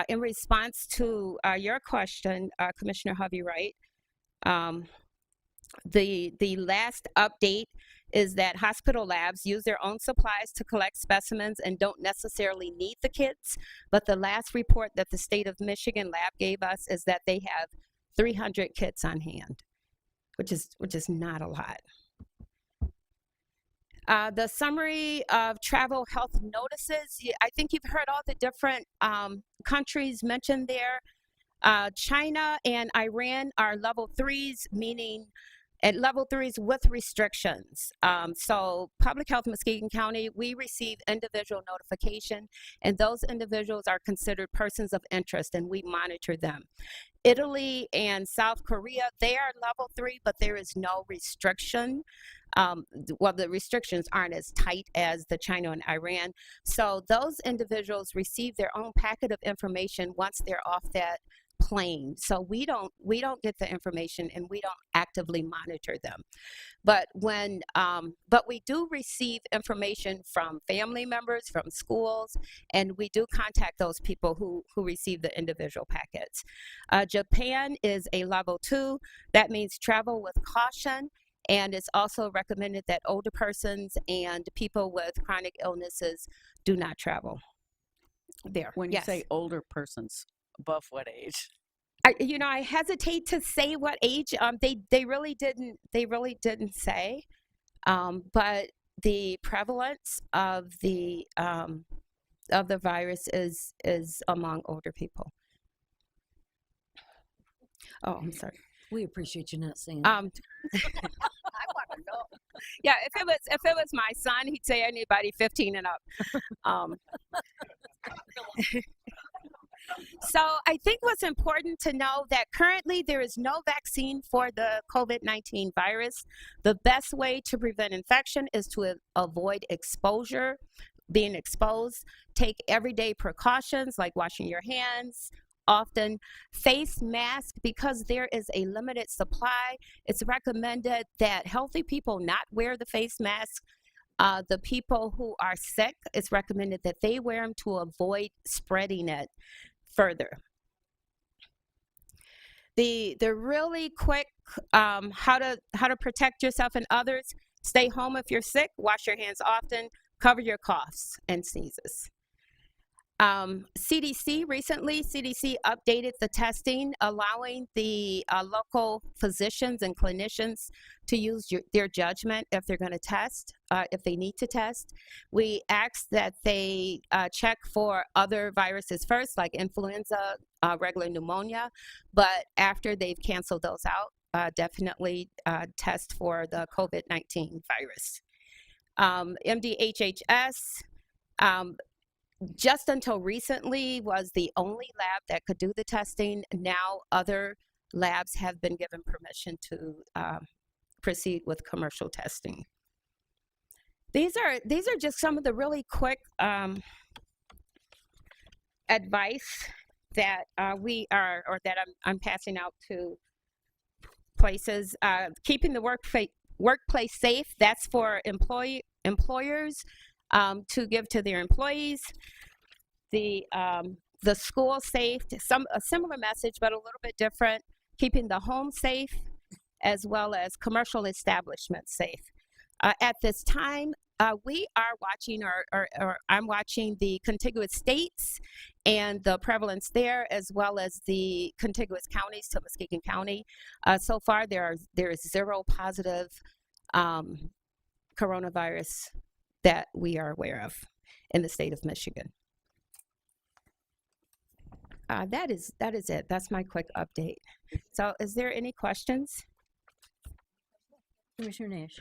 In response to your question, Commissioner Hovey-Wright, the last update is that hospital labs use their own supplies to collect specimens and don't necessarily need the kits. But the last report that the state of Michigan lab gave us is that they have 300 kits on hand, which is not a lot. The summary of travel health notices, I think you've heard all the different countries mentioned there. China and Iran are level 3s, meaning at level 3s with restrictions. So Public Health Muskegon County, we receive individual notification, and those individuals are considered persons of interest, and we monitor them. Italy and South Korea, they are level 3, but there is no restriction. Well, the restrictions aren't as tight as the China and Iran. So those individuals receive their own packet of information once they're off that plane. So we don't get the information, and we don't actively monitor them. But but we do receive information from family members, from schools, and we do contact those people who receive the individual packets. Japan is a level 2. That means travel with caution, and it's also recommended that older persons and people with chronic illnesses do not travel there. When you say older persons, above what age? I hesitate to say what age. They really didn't say, but the prevalence of the virus is among older people. Oh, I'm sorry. We appreciate you not saying I want to know. Yeah, if it was my son, he'd say anybody 15 and up. So I think what's important to know that currently there is no vaccine for the COVID-19 virus. The best way to prevent infection is to avoid exposure, being exposed. Take everyday precautions like washing your hands often. Face mask, because there is a limited supply. It's recommended that healthy people not wear the face mask. The people who are sick, it's recommended that they wear them to avoid spreading it further. The really quick how to protect yourself and others: stay home if you're sick, wash your hands often, cover your coughs and sneezes. CDC updated the testing, allowing the local physicians and clinicians to use their judgment if they're going to test, if they need to test. We ask that they check for other viruses first, like influenza, regular pneumonia, but after they've canceled those out, definitely test for the COVID-19 virus. MDHHS, just until recently, was the only lab that could do the testing. Now other labs have been given permission to proceed with commercial testing. These are just some of the really quick advice that I'm passing out to places. Keeping the workplace safe. That's for employers to give to their employees. The school safe, a similar message, but a little bit different. Keeping the home safe, as well as commercial establishments safe. At this time, we are watching, or I'm watching the contiguous states and the prevalence there, as well as the contiguous counties to Muskegon County. So far, there is 0 positive coronavirus that we are aware of in the state of Michigan. That is it. That's my quick update. So is there any questions? Commissioner Nash.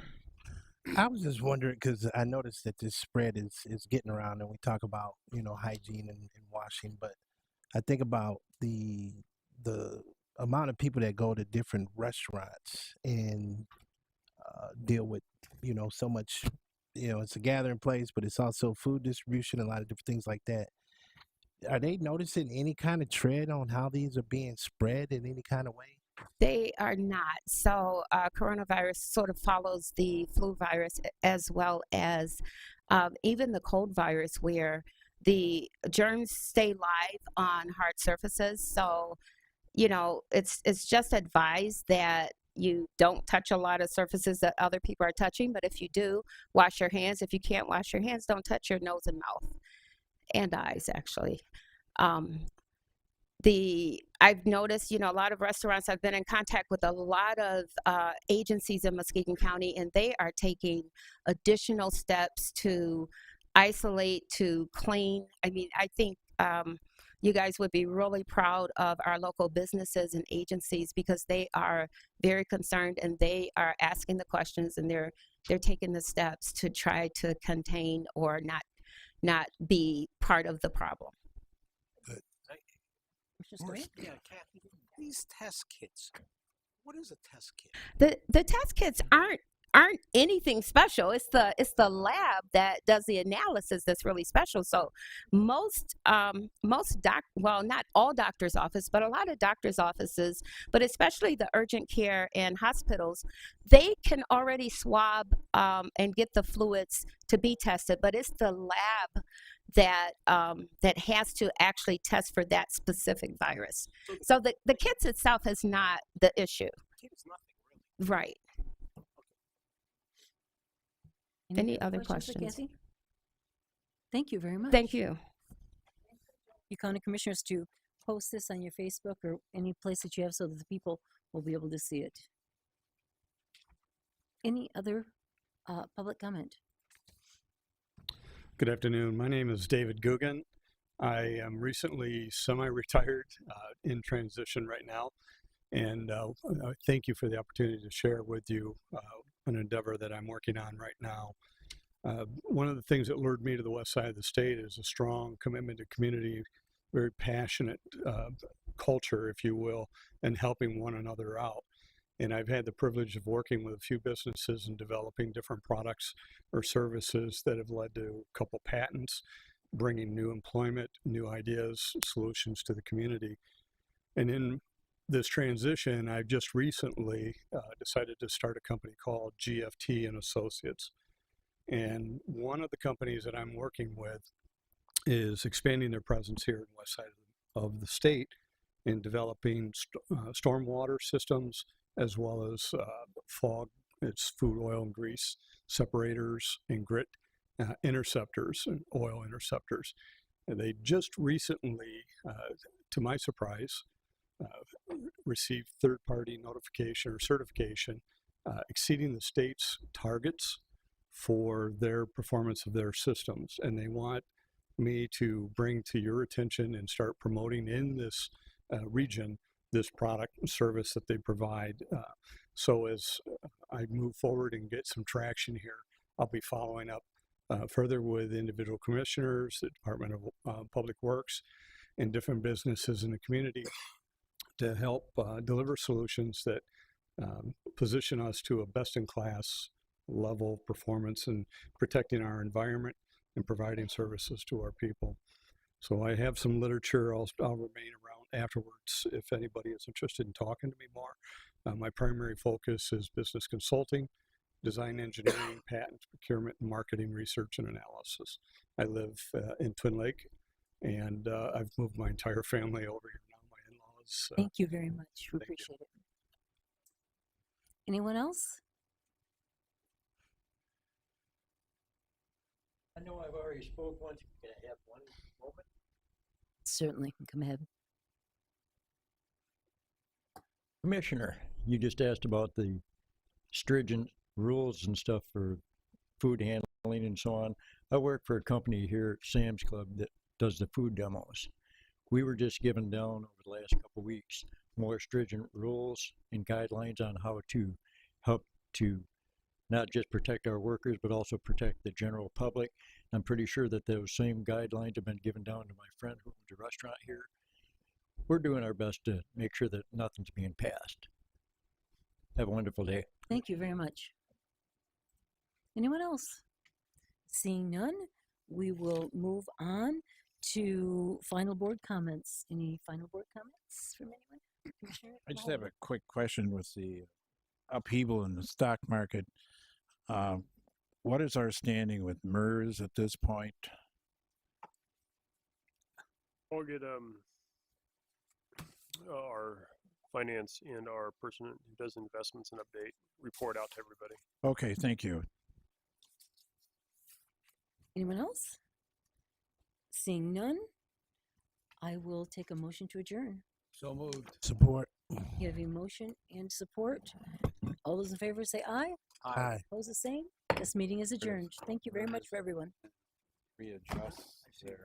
I was just wondering, because I noticed that this spread is getting around, and we talk about, hygiene and washing, but I think about the amount of people that go to different restaurants and deal with, so much, it's a gathering place, but it's also food distribution, a lot of different things like that. Are they noticing any kind of trend on how these are being spread in any kind of way? They are not. So coronavirus sort of follows the flu virus, as well as even the cold virus, where the germs stay live on hard surfaces. So, it's just advised that you don't touch a lot of surfaces that other people are touching. But if you do, wash your hands. If you can't wash your hands, don't touch your nose and mouth and eyes, actually. I've noticed, a lot of restaurants. I've been in contact with a lot of agencies in Muskegon County, and they are taking additional steps to isolate, to clean. I mean, I think you guys would be really proud of our local businesses and agencies because they are very concerned and they are asking the questions and they're taking the steps to try to contain or not be part of the problem. Yeah, Kathy, these test kits. What is a test kit? The test kits aren't anything special. It's the lab that does the analysis that's really special. So most not all doctors' office, but a lot of doctors' offices, but especially the urgent care and hospitals, they can already swab and get the fluids to be tested. But it's the lab that has to actually test for that specific virus. So the kits itself is not the issue. It's nothing really. Right. Any other for questions? Kathy? Thank you very much. Thank you. You county commissioners to post this on your Facebook or any place that you have so that the people will be able to see it. Any other public comment? Good afternoon. My name is David Guggen. I am recently semi-retired, in transition right now, and thank you for the opportunity to share with you an endeavor that I'm working on right now. One of the things that lured me to the west side of the state is a strong commitment to community, very passionate culture, if you will, and helping one another out. And I've had the privilege of working with a few businesses and developing different products or services that have led to a couple patents, bringing new employment, new ideas, solutions to the community. And in this transition, I've just recently decided to start a company called GFT and Associates. And one of the companies that I'm working with is expanding their presence here in the west side of the state in developing stormwater systems, as well as fog, it's food, oil, and grease separators and grit interceptors and oil interceptors. And they just recently, to my surprise, received third-party notification or certification exceeding the state's targets for their performance of their systems. And they want me to bring to your attention and start promoting in this region this product and service that they provide. So as I move forward and get some traction here, I'll be following up further with individual commissioners, the Department of Public Works, and different businesses in the community to help deliver solutions that position us to a best-in-class level of performance and protecting our environment and providing services to our people. So I have some literature. I'll remain around afterwards if anybody is interested in talking to me more. My primary focus is business consulting, design engineering, patent procurement, marketing, research, and analysis. I live in Twin Lake, and I've moved my entire family over here now, my in-laws. Thank you very much. We appreciate it. Anyone else? I know I've already spoke once. Can I have one moment? Certainly. Come ahead. Commissioner, you just asked about the stringent rules and stuff for food handling and so on. I work for a company here at Sam's Club that does the food demos. We were just given down over the last couple of weeks more stringent rules and guidelines on how to help to not just protect our workers, but also protect the general public. I'm pretty sure that those same guidelines have been given down to my friend who owns a restaurant here. We're doing our best to make sure that nothing's being passed. Have a wonderful day. Thank you very much. Anyone else? Seeing none, we will move on to final board comments. Any final board comments from anyone? Commissioner I just have a quick question with the upheaval in the stock market. What is our standing with MERS at this point? I'll get our finance and our person who does investments and update report out to everybody. Okay, thank you. Anyone else? Seeing none, I will take a motion to adjourn. So moved. Support. You have a motion and support. All those in favor say aye. Aye. Opposed, the same. This meeting is adjourned. Thank you very much for everyone. Readjust their